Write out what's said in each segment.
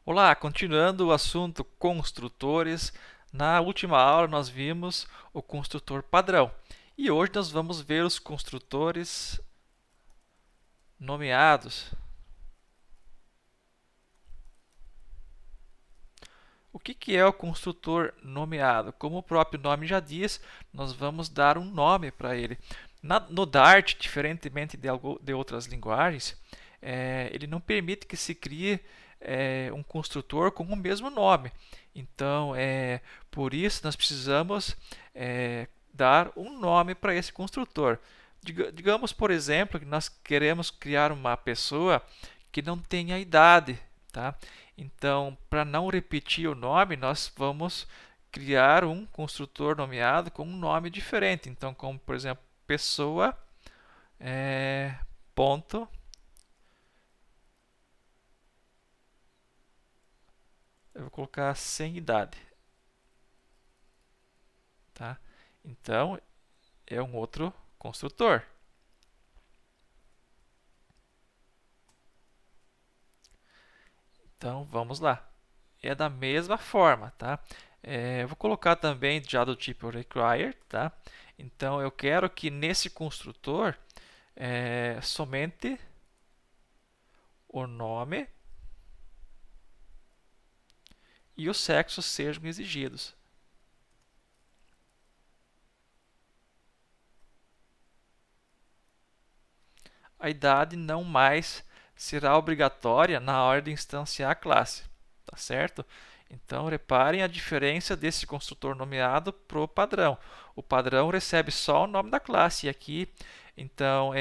Olá, continuando o assunto construtores, na última aula nós vimos o construtor padrão e hoje nós vamos ver os construtores nomeados. O que é o construtor nomeado? Como o próprio nome já diz, nós vamos dar um nome para ele. No Dart, diferentemente de outras linguagens, ele não permite que se crie um construtor com o mesmo nome. Então, por isso, nós precisamos dar um nome para esse construtor. Digamos, por exemplo, que nós queremos criar uma pessoa que não tenha idade, tá? Então, para não repetir o nome, nós vamos criar um construtor nomeado com um nome diferente. Então, como por exemplo, pessoa ponto, eu vou colocar sem idade, tá? Então, é um outro construtor. Então, vamos lá. É da mesma forma, tá? Eu vou colocar também já do tipo require, tá? Então, eu quero que nesse construtor somente o nome e o sexo sejam exigidos. A idade não mais será obrigatória na hora de instanciar a classe, tá certo? Então, reparem a diferença desse construtor nomeado para o padrão. O padrão recebe só o nome da classe, e aqui, então,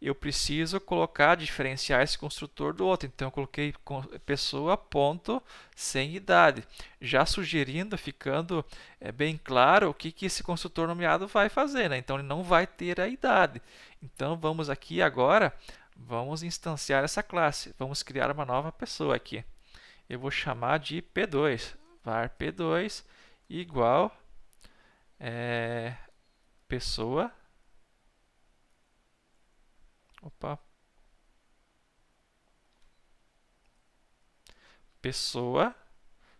eu preciso colocar, diferenciar esse construtor do outro. Então, eu coloquei pessoa ponto sem idade, já sugerindo, ficando bem claro o que esse construtor nomeado vai fazer, né? Então, ele não vai ter a idade. Então, vamos aqui agora, vamos instanciar essa classe. Vamos criar uma nova pessoa aqui. Eu vou chamar de P2, var P2 igual pessoa, opa, pessoa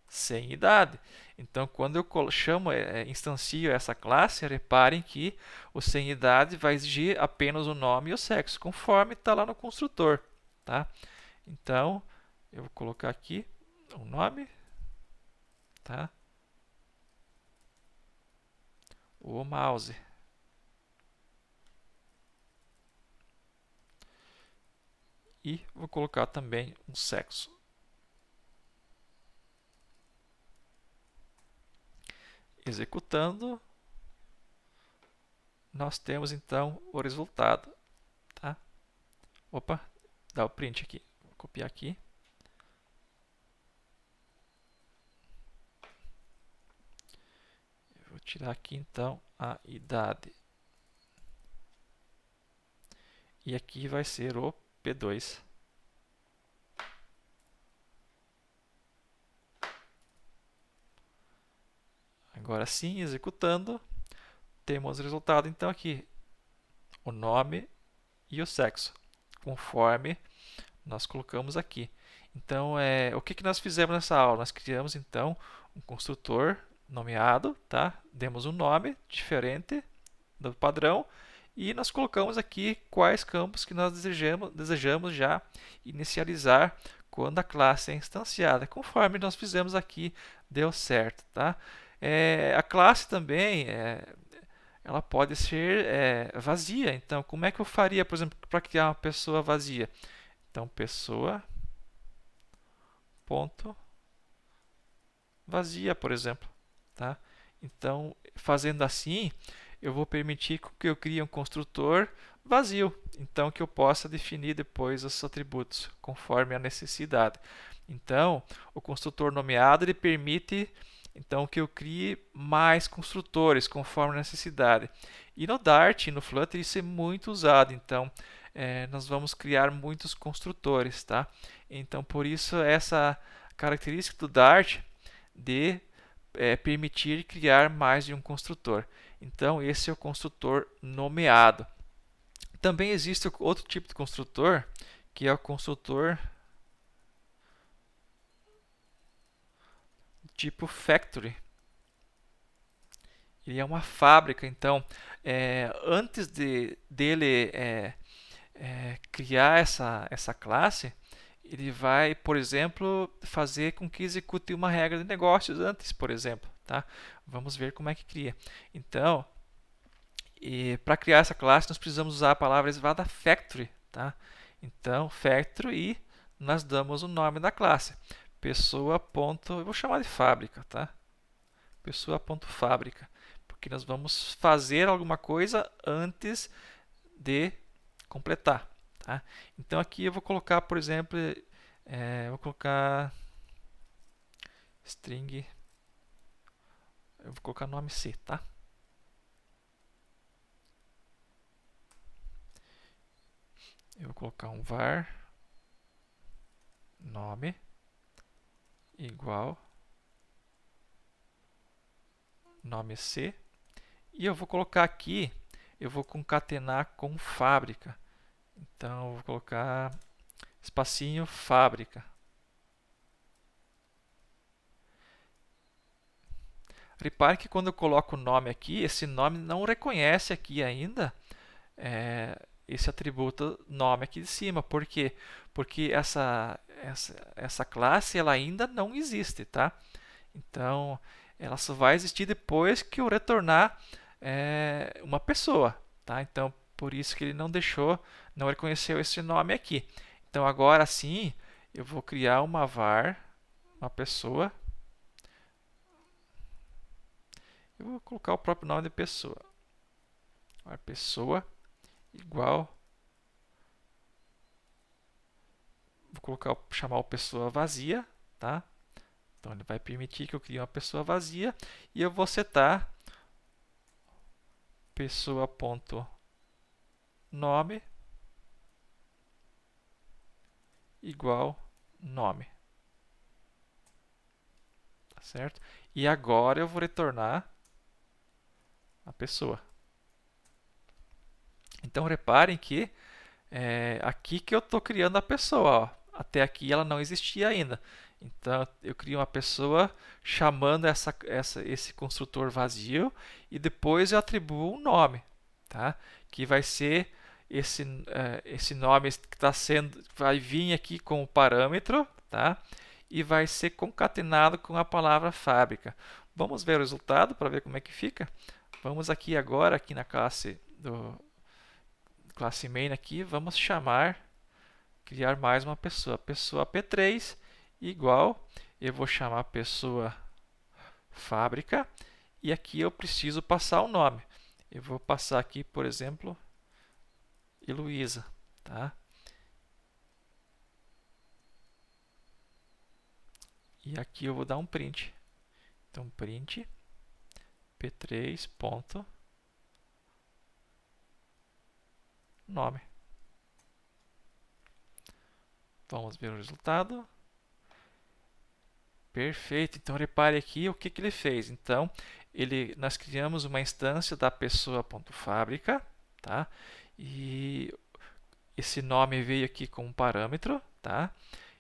sem idade. Então, quando eu chamo, instancio essa classe, reparem que o sem idade vai exigir apenas o nome e o sexo, conforme está lá no construtor, tá? Então, eu vou colocar aqui o nome, tá? O mouse. E vou colocar também um sexo. Executando, nós temos então o resultado, tá? Opa, dá o print aqui. Vou copiar aqui. Vou tirar aqui então a idade. E aqui vai ser o P2. Agora sim, executando, temos o resultado então aqui, o nome e o sexo, conforme nós colocamos aqui. Então, o que nós fizemos nessa aula? Nós criamos então um construtor nomeado, tá? Demos um nome diferente do padrão e nós colocamos aqui quais campos que nós desejamos já inicializar quando a classe é instanciada. Conforme nós fizemos aqui, deu certo, tá? A classe também ela pode ser vazia. Então, como é que eu faria, por exemplo, para criar uma pessoa vazia? Então, pessoa ponto vazia, por exemplo, tá? Então, fazendo assim, eu vou permitir que eu crie um construtor vazio, então que eu possa definir depois os atributos conforme a necessidade. Então, o construtor nomeado ele permite então que eu crie mais construtores conforme a necessidade. E no Dart e no Flutter isso é muito usado, então nós vamos criar muitos construtores, tá? Então, por isso essa característica do Dart de permitir criar mais de um construtor. Então, esse é o construtor nomeado. Também existe outro tipo de construtor, que é o construtor tipo factory. Ele é uma fábrica, então, antes dele criar essa classe, ele vai, por exemplo, fazer com que execute uma regra de negócios antes, por exemplo. Tá? Vamos ver como é que cria. Então, para criar essa classe, nós precisamos usar a palavra reservada factory. Tá? Então, factory e nós damos o nome da classe. Pessoa. Eu vou chamar de fábrica. Tá? Pessoa.fábrica. Porque nós vamos fazer alguma coisa antes de completar. Tá? Então aqui eu vou colocar, por exemplo, vou colocar string, eu vou colocar nome C, tá? Eu vou colocar um var nome igual nome C e eu vou colocar aqui, eu vou concatenar com fábrica. Então eu vou colocar espacinho fábrica. Repare que quando eu coloco o nome aqui, esse nome não reconhece aqui ainda esse atributo nome aqui de cima. Por quê? Porque essa classe ela ainda não existe. Tá? Então, ela só vai existir depois que eu retornar uma pessoa. Tá? Então, por isso que ele não reconheceu esse nome aqui. Então, agora sim, eu vou criar uma var, uma pessoa. Eu vou colocar o próprio nome de pessoa. A pessoa igual. Vou chamar o pessoa vazia, tá? Então ele vai permitir que eu crie uma pessoa vazia e eu vou setar pessoa.nome igual nome. Tá certo? E agora eu vou retornar a pessoa. Então reparem que aqui que eu estou criando a pessoa. Ó. Até aqui ela não existia ainda. Então eu crio uma pessoa chamando esse construtor vazio e depois eu atribuo um nome, tá? Que vai ser esse nome que vai vir aqui com o parâmetro, tá? E vai ser concatenado com a palavra fábrica. Vamos ver o resultado para ver como é que fica. Vamos aqui agora aqui na classe main aqui, vamos criar mais uma pessoa. Pessoa P3 igual, eu vou chamar pessoa fábrica e aqui eu preciso passar o nome. Eu vou passar aqui, por exemplo, Heloísa, tá? E aqui eu vou dar um print. Então, print P3 ponto nome. Vamos ver o resultado. Perfeito. Então, repare aqui o que ele fez. Então, nós criamos uma instância da pessoa.fábrica, tá? E esse nome veio aqui com um parâmetro, tá?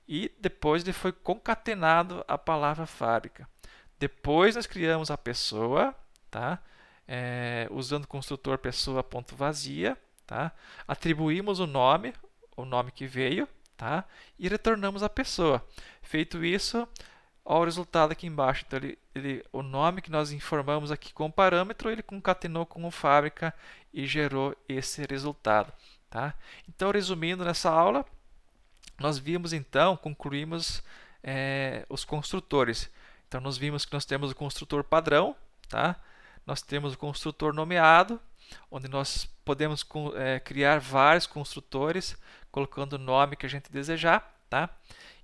E depois ele foi concatenado a palavra fábrica. Depois nós criamos a pessoa, tá? Usando o construtor pessoa.vazia, tá? Atribuímos o nome que veio, tá? E retornamos a pessoa. Feito isso, olha o resultado aqui embaixo. Então, o nome que nós informamos aqui com o parâmetro, ele concatenou com o fábrica e gerou esse resultado. Tá? Então, resumindo nessa aula, nós vimos então, concluímos os construtores. Então, nós vimos que nós temos o construtor padrão, tá? Nós temos o construtor nomeado, onde nós podemos criar vários construtores, colocando o nome que a gente desejar. Tá?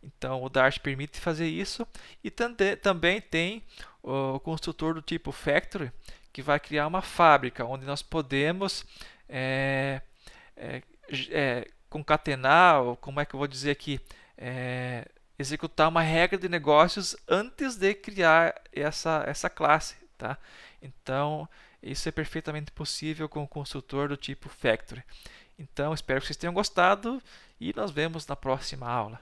Então, o Dart permite fazer isso. E também tem o construtor do tipo Factory, que vai criar uma fábrica, onde nós podemos concatenar, ou como é que eu vou dizer aqui, executar uma regra de negócios antes de criar essa classe. Tá? Então, isso é perfeitamente possível com o construtor do tipo Factory. Então, espero que vocês tenham gostado e nos vemos na próxima aula.